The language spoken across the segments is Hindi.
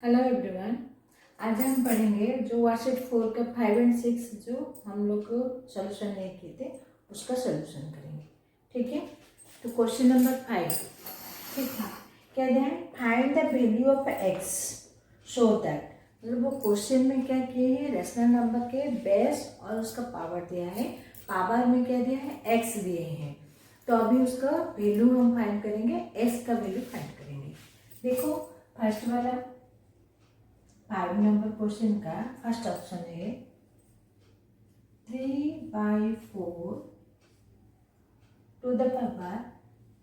Hello everyone. आज हम पढ़ेंगे जो वर्कशीट 4 का 5 और 6 जो हम लोग को सोल्यूशन नहीं किए थे उसका सोल्यूशन करेंगे। ठीक है, तो क्वेश्चन नंबर 5। ठीक है, क्या दिया है? Find the value of x show that. मतलब वो क्वेश्चन में क्या किए हैं, रेशनल नंबर के बेस और उसका पावर दिया है। पावर में क्या दिया है? एक्स दिए हैं। तो अभी उसका वैल्यू हम फाइंड करेंगे, एक्स का वैल्यू फाइंड करेंगे। देखो फर्स्ट वाला 5 नंबर क्वेश्चन का फर्स्ट ऑप्शन है 3/4 to the power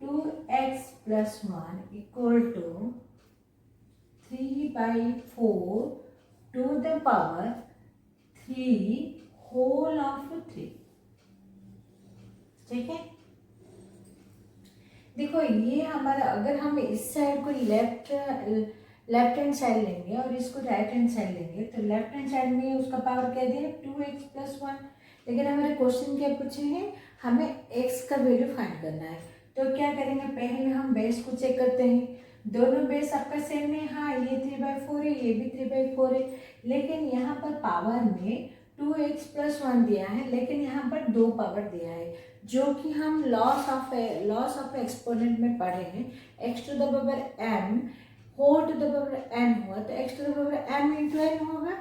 2x+1 equal to 3/4 to the power 3 whole of 3। ठीक है, देखो ये हमारा, अगर हम इस साइड को लेफ्ट हैंड साइड लेंगे और इसको राइट हैंड साइड लेंगे तो लेफ्ट हैंड साइड में उसका पावर क्या दिया है? 2x+1। लेकिन हमारे क्वेश्चन क्या पूछे हैं? हमें x का वैल्यू फाइंड करना है। तो क्या करेंगे, पहले हम बेस को चेक करते हैं। दोनों बेस आपका सेम है। हाँ, ये 3/4 है, ये भी 3/4 है। लेकिन यहाँ पर पावर में 2x+1 दिया है, लेकिन यहाँ पर 2 पावर दिया है, जो कि हम लॉस ऑफ एक्सपोनेंट में पढ़े हैं। x to the power m whole to the power n हुआ तो x to the power m into n होगा,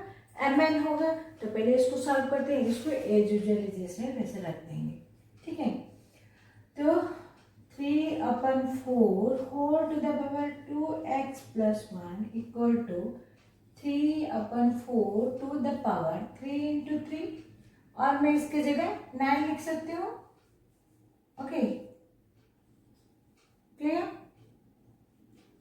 mn होगा। तो पहले इसको सॉल्व करते हैं, इसको एज यूजुअली जैसे वैसे रख देंगे। ठीक है, तो 3/4 whole to the power 2x+1 equal to 3/4 to the power 3 into 3, और मैं इसके जगह 9 लिख सकती हूँ। Okay, clear?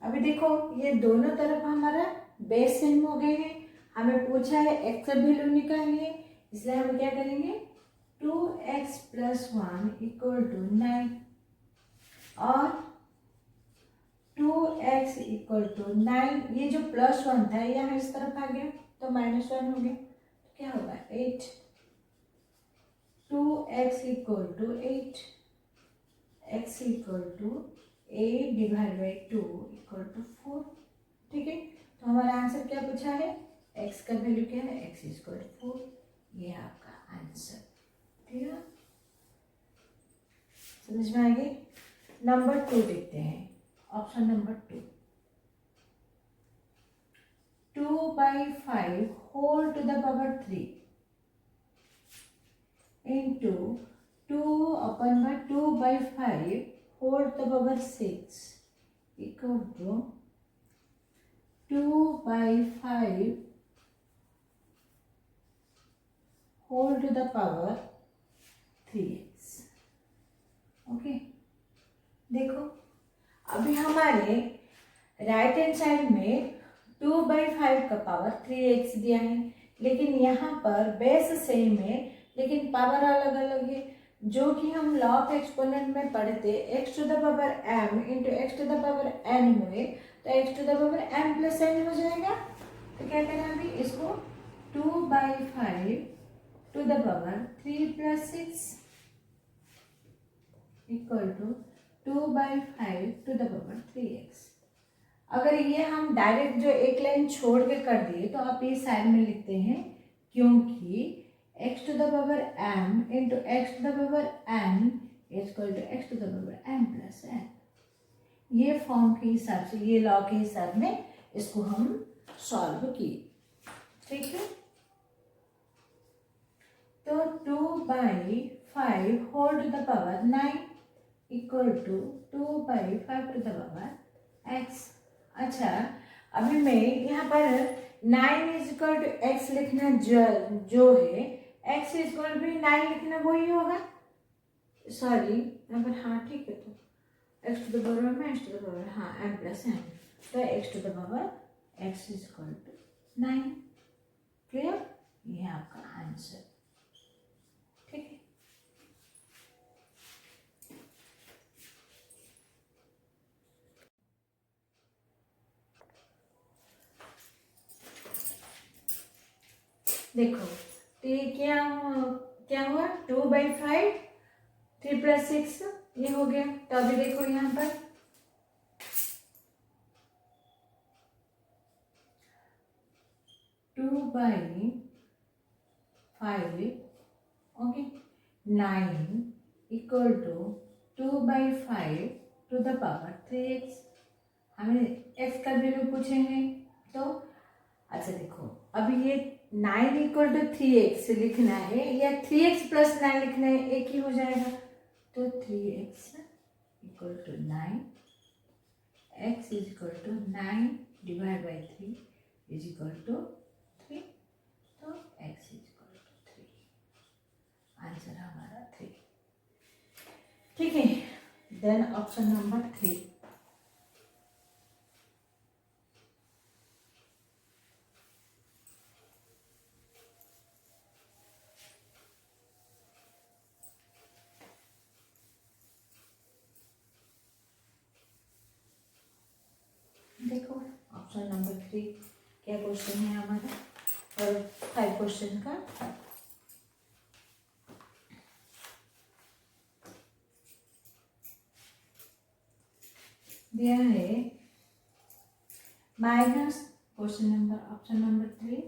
अभी देखो ये दोनों तरफ हमारा बेस सेम हो गए हैं। हमें पूछा है एक्स का वैल्यू निकालिए, इसलिए हम क्या करेंगे? 2x+1 इक्वल टू 9 और 2x इक्वल टू 9। ये जो +1 था यहाँ इस तरफ आ गया तो -1 हो गया, तो क्या होगा? 8। 2x equal to 8, x equal to 8/2 equal to 4। ठीक है, तो हमारा आंसर क्या पूछा है? x का वैल्यू क्या है? x equal to 4। ये है आपका आंसर। ठीक है, समझ में आ गई? नंबर 2 देखते हैं, option number 2। 2/5 whole to the power 3 into 2/5 whole to the power 6 equal to 2/5 whole to the power 3x। Okay, देखो अभी हमारे राइट हैंड साइड में 2/5 का पावर 3x दिया है, लेकिन यहाँ पर बेस सेम है लेकिन पावर अलग अलग है, जो कि हम लॉ ऑफ एक्सपोनेंट में पढ़ते x to the power m into x to the power n हुए तो x to the power m plus n हो जाएगा। तो क्या करना अभी इसको 2/5 to the power 3 + 6 equal to 2/5 to the power 3x। अगर ये हम डायरेक्ट जो एक लाइन छोड़ के कर दिए तो आप ये साइड में लिखते हैं, क्योंकि x to the power m into x to the power n equal to x to the power m plus n। ये फॉर्म के हिसाब से, ये लॉ के हिसाब में इसको हम सॉल्व किए। ठीक है, तो 2/5 whole to the power 9 equal to 2/5 to the power x। अच्छा, अभी मैं यहाँ पर 9 इज इक्वल टू एक्स लिखना जो है, x इज इक्वल भी 9 लिखना वही होगा। सॉरी यहाँ पर, हाँ ठीक है, तो x टू द पावर में x टू द पावर, हाँ m प्लस n, तो x to the power x is equal to 9। Clear? ये है आपका आंसर। ठीक है, देखो तो ये क्या हुआ? 2/5 3 + 6 ये हो गया। तो अभी देखो यहाँ पर by 5, okay, 9 equal to 2/5 to the power 3x। हमें x का वैल्यू पूछेंगे तो अच्छा देखो, अभी ये 9 इक्वल टू 3x लिखना है या 3x प्लस 9 लिखना है, एक ही हो जाएगा। तो 3x equal to 9, x is equal to 9 divide by 3 is equal to 3, तो x is equal to 3, answer हमारा 3। ठीक है, देन ऑप्शन नंबर 3। देखो ऑप्शन नंबर 3 क्या क्वेश्चन है हमारा, और 5 क्वेश्चन का। दिया है minus, question number option number 3,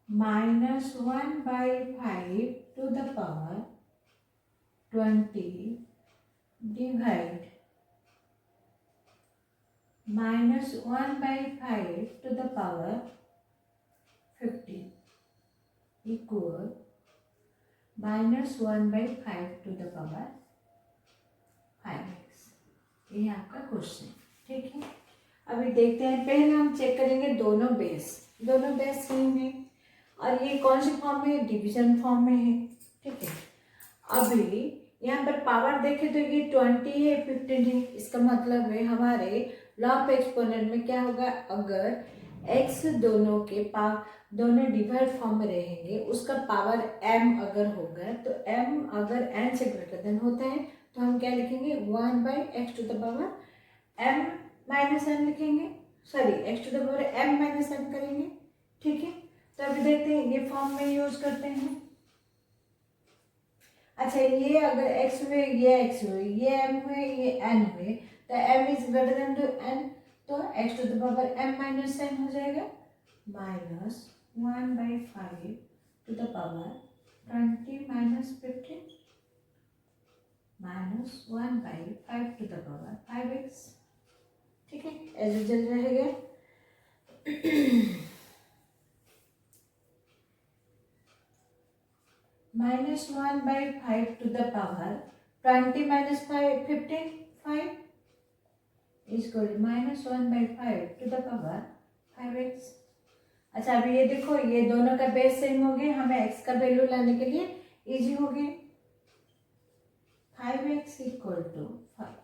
-1/5 to the power 20 divide -1/5 to the power 15 equal -1/5 to the power 5x। ये आपका क्वेश्चन, ठीक है। अभी देखते हैं, पहले हम चेक करेंगे दोनों बेस सेम है और ये कौन से फॉर्म में है, डिवीजन फॉर्म में है, ठीक है। अभी यहाँ पर पावर देखें तो ये 20 है, 15 है, इसका मतलब है हमारे लॉ ऑफ एक्सपोनेंट में क्या होगा, अगर x दोनों डिवाइड फॉर्म में रहेंगे, उसका पावर m अगर होगा, तो m अगर n से ग्रेटर देन होता है तो हम क्या लिखेंगे, 1/x to the power m minus n लिखेंगे, sorry x to the power m minus n करेंगे, ठीक है। तो अभी देखते हैं ये फॉर्म में यूज करते हैं। अच्छा, ये अगर x हुए, ये x हुए, ये m हुए, ये n हुए, तो m is greater than to n, तो x to the power m minus n हो जाएगा, -1/5 to the power 20 minus 15 -1/5 to the power 5x, ठीक है, एज यूजुअल रहेगा। -1/5 to the power 20 minus 15 5 is equal to -1/5 to the power 5x। अच्छा, अभी ये देखो, ये दोनों का बेस सेम हो गया, हमें x का वैल्यू लाने के लिए इजी हो गया। 5x equal to 5,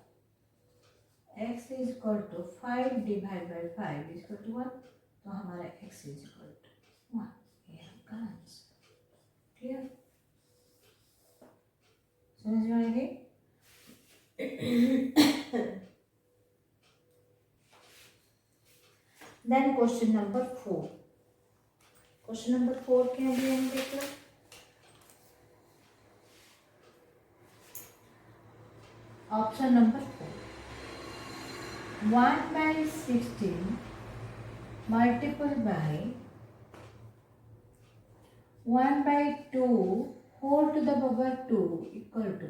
x is equal to 5 divide by 5 is equal to 1, तो हमारा x इज इक्वल टू 1, ये आपका आंसर। क्लियर, समझ में आएगी। Then question number 4, question number 4 क्या है, हम देख लो। Option number 4, 1/16 multiple by 1/2 whole to the power 2 equal to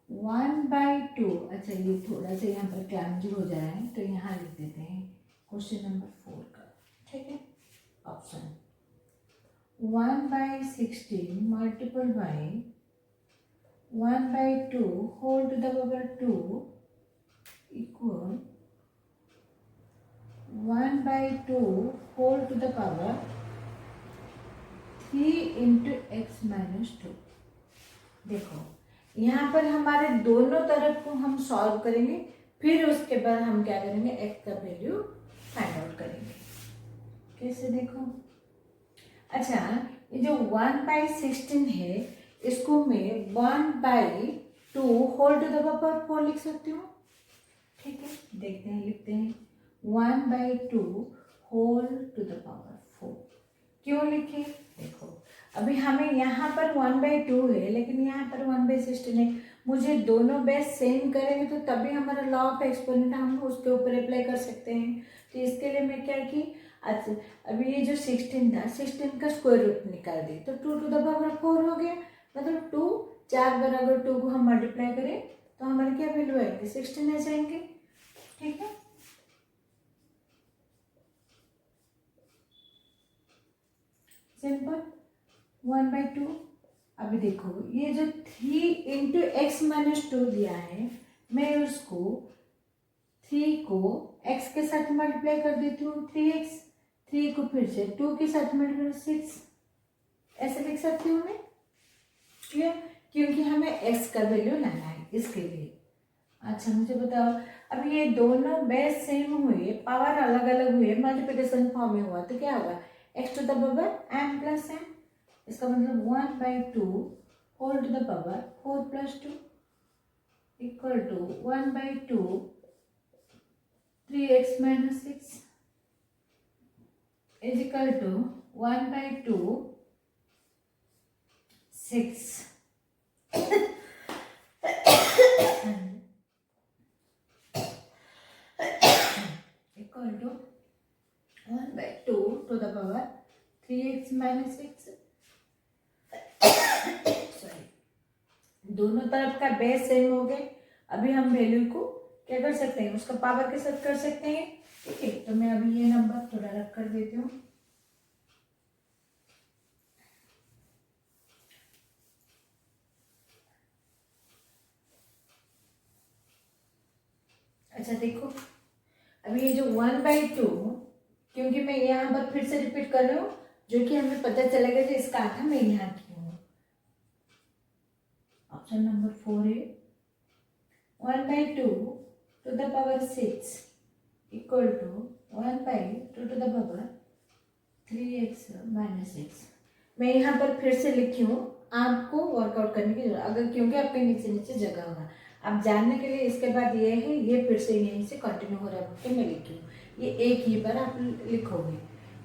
1/2। अच्छा, ये थोड़ा सा यहाँ पर क्लैमजी हो जा रहा है, तो यहाँ लिख देते हैं क्वेश्चन नंबर 4 का, ठीक है। Option 1/16 multiple by 1/2 whole to the power 2 equal 1/2 whole to the power 3 into x minus 2। देखो, यहाँ पर हमारे दोनों तरफ को हम सॉल्व करेंगे, फिर उसके बाद हम क्या करेंगे, x का वैल्यू फाइंड आउट करेंगे। कैसे, देखो, अच्छा, ये जो 1/16 है, इसको मैं 1/2 होल टू द पावर 4 लिख सकती हूँ, ठीक है। देखते हैं, लिखते हैं 1/2 होल टू द पावर 4। क्यों लिखे, देखो, अभी हमें यहाँ पर 1/2 है, लेकिन यहाँ पर 1/16 है। मुझे दोनों बेस सेम करेंगे तो तभी हमारा लॉ ऑफ एक्सपोनेंट हम उसके ऊपर अप्लाई कर सकते हैं। तो इसके लिए मैं क्या की, अच्छा अभी ये जो 16 था, 16 का स्क्वायर रूट निकाल दी, तो 2 to the power 4 हो गया। मतलब 2, 4 बार अगर 2 को हम मल्टीप्लाई करें तो हमारे क्या वैल्यू आएंगे, 16 आ जाएंगे। ठीक है, सिंपल। 1/2। अभी देखो ये जो 3 इंटू एक्स माइनस 2 दिया है, मैं उसको 3 को x के साथ मल्टीप्लाई कर देती हूँ, 3x, 3 को फिर से 2 के साथ मल्टीप्लाई 6, ऐसे लिख सकती हूँ मैं। क्लियर, क्योंकि हमें x का वैल्यू लाना है इसके लिए। अच्छा मुझे बताओ, अब ये दोनों बेस सेम हुए, पावर अलग अलग हुए, मल्टीप्लिकेशन फॉर्म में हुआ, तो क्या होगा, x to the power m plus m। इसका मतलब 1/2 whole to the power 4 + 2 equal to 1/2 3x - 6 is equal to 1/2 6 equal to 1/2 to the power 3x - 6। Sorry, दोनों तरफ का बेस सेम हो गए। अभी हम वैल्यू को क्या कर सकते हैं, उसका पावर के साथ कर सकते हैं। ठीक है, तो मैं अभी ये नंबर थोड़ा रख कर देती हूँ। अच्छा देखो, अभी ये जो 1/2, क्योंकि मैं यहाँ पर फिर से रिपीट कर रही हूँ, जो कि हमें पता चलेगा कि इसका आधा मैं यहाँ की हूँ। ऑप्शन नंबर 4 है 1/2 to the power 6 equal to 1/2 to the power 3x - 6। मैं यहाँ पर फिर से लिखी हूँ, आपको वर्कआउट करने की जरूरत, अगर क्योंकि आपके नीचे नीचे जगह होगा, आप जानने के लिए इसके बाद ये है, ये फिर से यहीं से कंटिन्यू हो रहा है तो मैं लिखी हूँ, ये एक ही बार आप लिखोगे।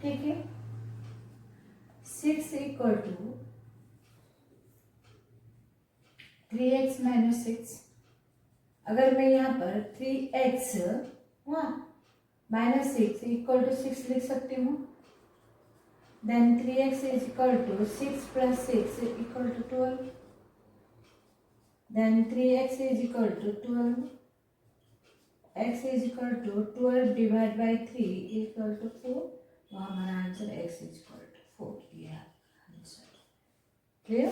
ठीक है, 6 इक्वल टू 3x - 6। अगर मैं यहाँ पर 3x -6 इक्वल टू 6 लिख सकती हूँ, then 3x is equal to 6 plus 6 equal to 12, then 3x is equal to 12, x is equal to 12 divided by 3 equal to 4, तो हमारा answer x is equal to 4 दिया आंसर। क्लियर,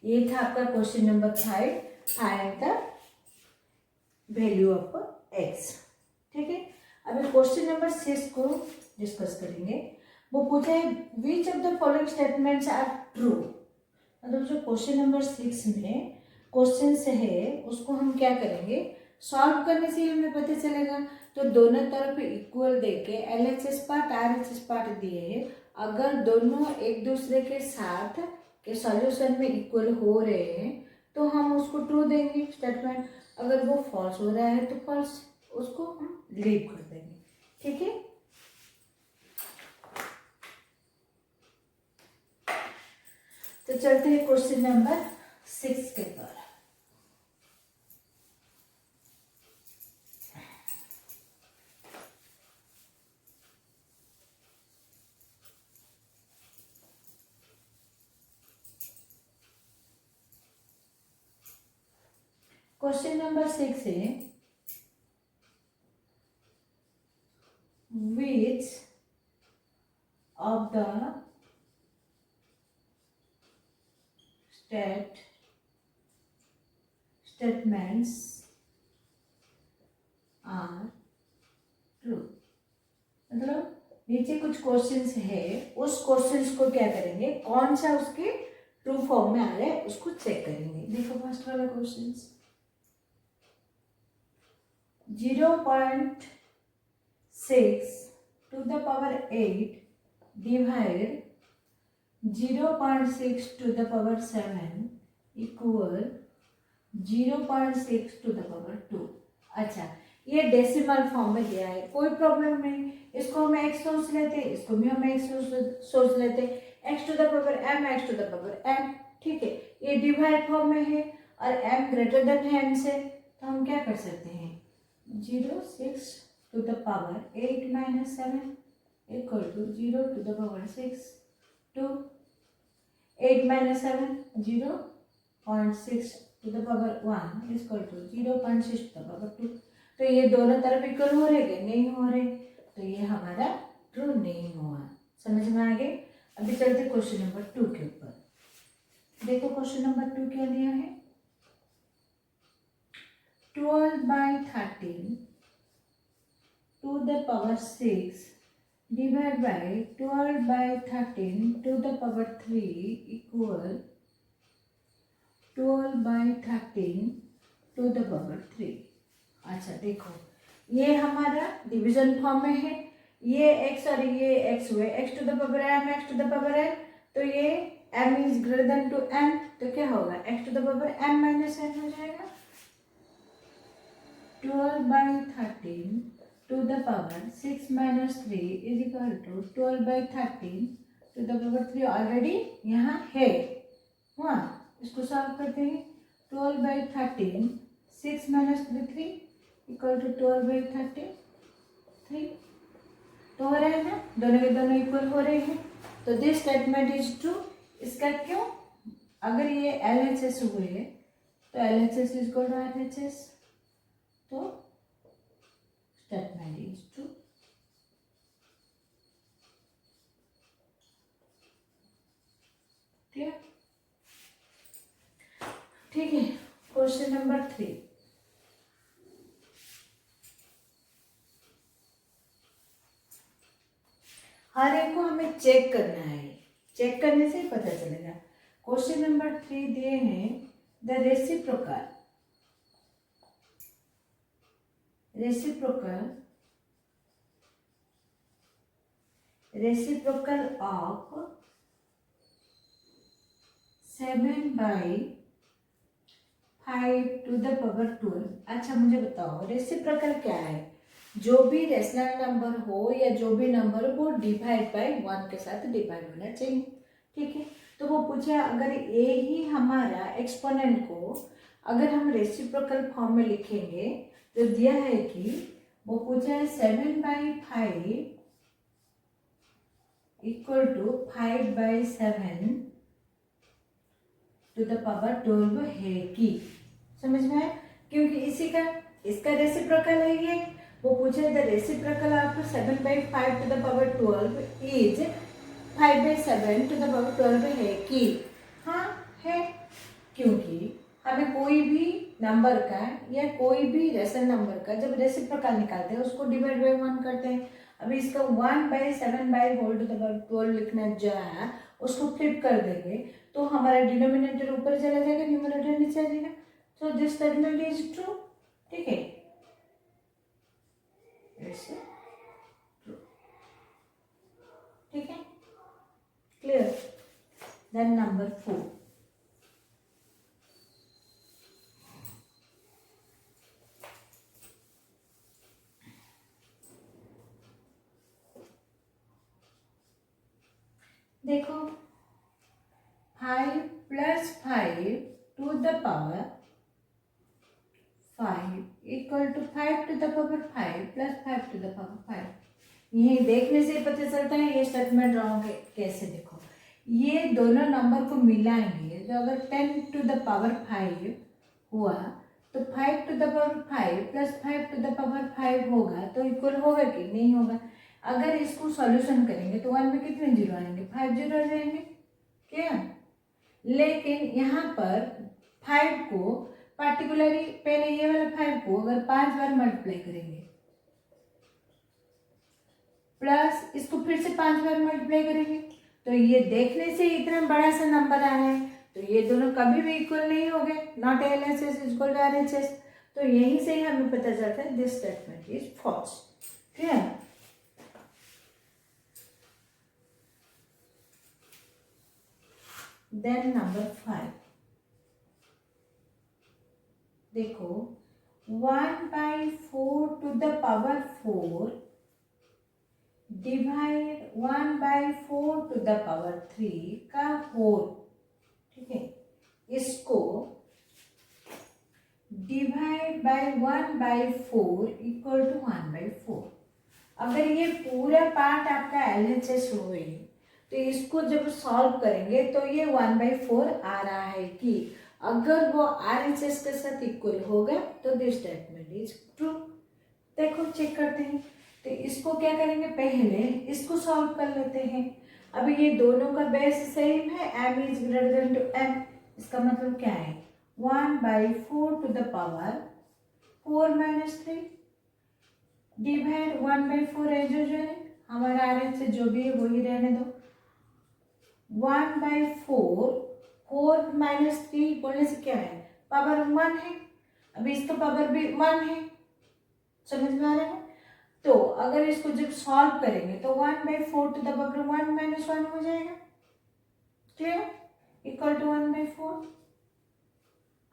ये था आपका question number 5, find the value of x। ठीक है, अभी क्वेश्चन नंबर 6 को डिस्कस करेंगे। वो पूछा है which of the following statements are true. मतलब जो क्वेश्चन नंबर 6 में क्वेश्चन से है, उसको हम क्या करेंगे, सॉल्व करने से हमें पता चलेगा। तो दोनों तरफ इक्वल देके LHS पार्ट RHS पार्ट दिए हैं, अगर दोनों एक दूसरे के साथ के सॉल्यूशन में इक्वल हो रहे हैं तो हम उसको ट्रू देंगे स्टेटमेंट, अगर वो फॉल्स हो रहा है तो फॉल्स, उसको हम लीव कर देंगे। ठीक है, तो चलते हैं क्वेश्चन नंबर 6 के पर। क्वेश्चन नंबर 6 है which of the statements are true। मतलब नीचे कुछ क्वेश्चंस है, उस क्वेश्चंस को क्या करेंगे, कौन सा उसके ट्रू फॉर्म में आ रहा है उसको चेक करेंगे। देखो फर्स्ट वाला questions, 0.6 to the power 8 divide 0.6 to the power 7 equal 0.6 to the power 2। अच्छा, ये डेसिमल फॉर्म में दिया है, कोई प्रॉब्लम नहीं, इसको हम x सोच लेते हैं, इसको भी हम x सोच लेते हैं, x to the power m, x to the power m। ठीक है, ये डिवाइड फॉर्म में है और m ग्रेटर देन है m से, तो हम क्या कर सकते हैं, 0.6 to the power 8 minus 7 equal to 0 to the power 6 to 8 minus 7 0.6 to the power 1 is equal to 0.6 to the power 2। तो ये दोनों तरफ इक्वल हो रहे कि नहीं हो रहे, तो ये हमारा ट्रू नहीं हुआ। समझ में आ गए। अभी चलते क्वेश्चन नंबर 2 के ऊपर। देखो क्वेश्चन नंबर 2 क्या दिया है, 12/13 to the power 6 divided by 12/13 to the power 3 equal 12/13 to the power 3। अच्छा देखो, ये हमारा डिवीजन फॉर्म में है, ये x और ये x हुए, x to the power m, x to the power n, तो ये m is greater than to n, तो क्या होगा, x to the power m minus n हो जाएगा। 12/13 to the power 6 minus 3 is equal to 12/13 to the power 3 already यहाँ है हुआ। इसको सॉल्व करते हैं, 12/13 6 minus 3 इक्वल टू 12/33 तो हो रहा है ना, दोनों के दोनों इक्वल हो रहे हैं, तो दिस स्टेटमेंट इज ट्रू। इसका क्यों, अगर ये LHS हुए तो LHS is equal to RHS, तो स्टेटमेंट इज ट्रू। क्लियर, ठीक है। क्वेश्चन नंबर 3, हर एक को हमें चेक करना है, चेक करने से ही पता चलेगा। क्वेश्चन नंबर 3 दिए हैं, the reciprocal of 7/5 to the power 12। अच्छा मुझे बताओ रेसिप्रोकल क्या है, जो भी रेशनल नंबर हो या जो भी नंबर हो वो डिवाइड बाय 1 के साथ डिवाइड होना चाहिए, ठीक है। तो वो पूछा अगर ए ही हमारा एक्सपोनेंट को अगर हम रेसिप्रोकल फॉर्म में लिखेंगे तो दिया है कि वो पूछा है 7/5 equal to 5/7 to the power 12 है कि, समझ में आया, क्योंकि इसका रेसिप्रोकल है ये, वो पूछे the reciprocal of 7/5 to the power 12 is 5/7 to the power 12 है कि, हाँ है, क्योंकि हमें कोई भी नंबर का या कोई भी रेशनल नंबर का जब रेसिप्रोकल निकालते हैं उसको डिवाइड बाय 1 करते हैं। अभी इसका 1/7 होल टू द पावर 12 लिखना जो है उसको फ्लिप कर देंगे तो हमारा डिनोमिनेटर ऊपर चला जाएगा, न्यूमरेटर नीचे आ जाएगा, तो दिस स्टेटमेंट इज ट्रू, ठीक है, ऐसे ट्रू, ठीक है, क्लियर। देन नंबर 4, देखो 5 + 5 to the power 5 equal to 5 to the power 5 + 5 to the power 5। यही देखने से पता चलता है ये स्टेटमेंट रॉन्ग है। कैसे, देखो ये दोनों नंबर को मिलाएंगे तो अगर 10 टू द पावर 5 हुआ तो 5 to the power 5 + 5 to the power 5 होगा तो इक्वल होगा कि नहीं होगा। अगर इसको सॉल्यूशन करेंगे तो 1 में कितने जीरो आएंगे, 5 जीरो आ जाएंगे, क्या। लेकिन यहाँ पर 5 को पार्टिकुलरली पहले ये वाला 5 को अगर 5 बार मल्टीप्लाई करेंगे प्लस इसको फिर से 5 बार मल्टीप्लाई करेंगे तो ये देखने से इतना बड़ा सा नंबर आ रहा है तो ये दोनों कभी भी इक्वल नहीं हो गए, not LHS equal to RHS। तो यहीं से ही हमें पता चलता है this statement is false, clear. Then number 5, देखो 1/4 to the power 4 divide 1/4 to the power 3 का होल, ठीक है, इसको डिवाइड बाय 1/4 इक्वल टू 1/4। अगर ये पूरा पार्ट आपका LHS हो गई तो इसको जब सॉल्व करेंगे तो ये 1/4 आ रहा है कि अगर वो RHS के साथ इक्वल होगा तो दिस स्टेटमेंट इज ट्रू। देखो चेक करते हैं। तो इसको क्या करेंगे, पहले इसको सॉल्व कर लेते हैं। अभी ये दोनों का बेस सेम है, m is greater than two m। इसका मतलब क्या है, 1/4 टू द पावर 4 - 3 डिवाइड 1/4 है जो है हमारा RHS जो भी है वही रहने दो। 1/4 4 - 3 बोलने से क्या है, पावर 1 है। अभी इसका पावर भी 1 है, समझ में आ रहा है। तो अगर इसको जब सॉल्व करेंगे तो 1/4 टू द पावर 1 - 1 हो जाएगा, क्लियर, इक्वल टू 1/4।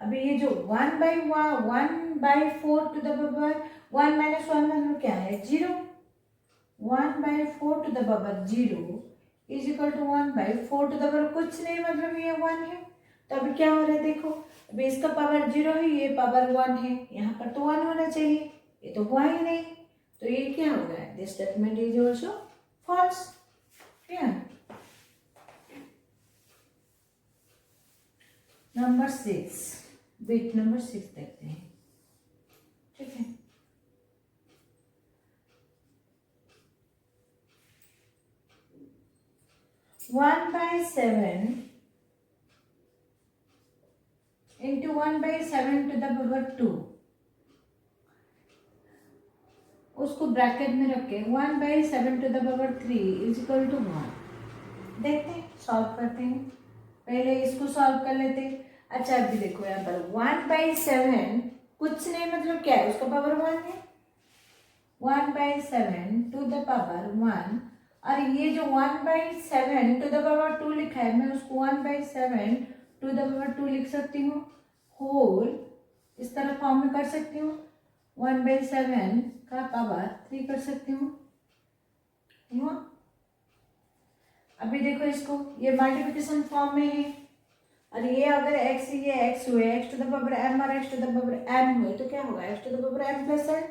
अभी ये जो 1/4 टू द पावर 1 - 1 मतलब क्या है, 0। 1/4 to the power 0 is equal to 1/4 to the power कुछ नहीं मतलब ये 1 है। तो अभी क्या हो रहा है, देखो अभी इसका पावर 0 है, ये पावर 1 है, यहाँ पर तो 1 होना चाहिए, ये तो हुआ ही नहीं। तो ये क्या हो गया, this statement is also false. Clear. Number 6, bit number 6 देखते हैं, ठीक है। One by 7 into 1/7 to the power 2, उसको ब्रैकेट में रख के 1/7 to the power 3 is equal to 1। देखते हैं, सॉल्व करते हैं। पहले इसको सॉल्व कर लेते हैं। अच्छा अभी देखो यहाँ पर 1/7 कुछ नहीं मतलब क्या है, उसका पावर 1 है। 1/7 टू द पावर 1, और ये जो 1/7 टू द पावर 2 लिखा है, मैं उसको 1/7 टू द पावर 2 लिख सकती हूँ, होल इस तरह फॉर्म में कर सकती हूँ। 1/7 का पावर 3 कर सकती हूँ। अभी देखो इसको, ये मल्टीप्लिकेशन फॉर्म में है, और ये अगर x ये x हुए, x to the power m और x to the power n हुए तो क्या होगा, x to the power m plus n।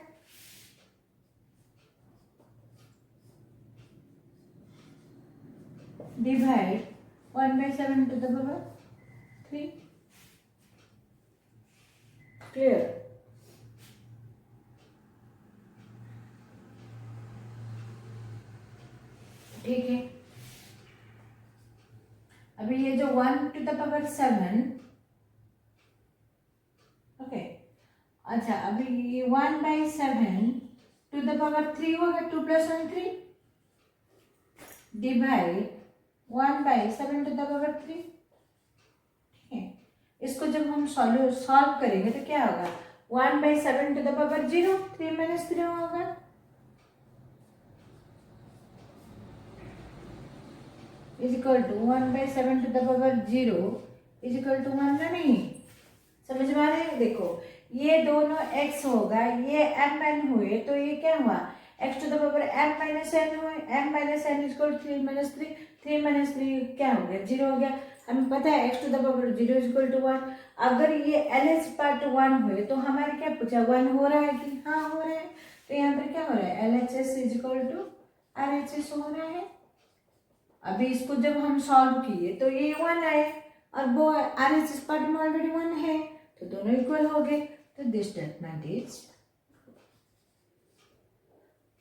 Divide 1/7 to the power 3। Clear. ठीक है। अभी ये जो 1 टू द पावर 7, ओके। अच्छा अभी ये 1/7 टू द पावर 3 होगा, 2 + 1 3, डिवाइड 1/7 टू द पावर 3। ठीक है, इसको जब हम सॉल्व करेंगे तो क्या होगा, 1/7 टू द पावर 0, 3 - 3 होगा, is equal to 1/7 to the power 0 is equal to 1 ना, नहीं समझ में आ रहा है। देखो ये दोनों x होगा, ये m n हुए तो ये क्या हुआ, x to the power m - n हुए, m - n is equal to 3 - 3, 3 - 3 क्या हो गया, 0 हो गया। हमें पता है x to the power 0 is equal to 1। अगर ये LH पार्ट 1 हुए तो हमारे क्या पूछा, 1 हो रहा है कि हाँ हो रहा है। तो यहाँ पर क्या हो रहा है, LHS is equal to RHS हो रहा है। अभी इसको जब हम सॉल्व किए तो ये 1 आए, और वो RHS पार्ट में ऑलरेडी 1 है, तो दोनों इक्वल हो गए। तो दिस स्टेटमेंट इज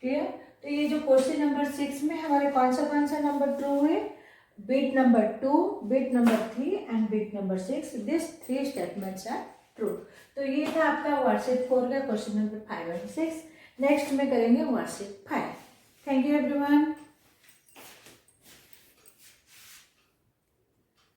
क्लियर। तो ये जो क्वेश्चन नंबर 6 में हमारे कौन सा नंबर ट्रू है, bit number 2, bit number 3 and bit number 6, this 3 statements are true. तो ये था आपका वर्कशीट 4 का क्वेश्चन नंबर 5 और 6। नेक्स्ट में करेंगे वर्कशीट 5। Thank you everyone.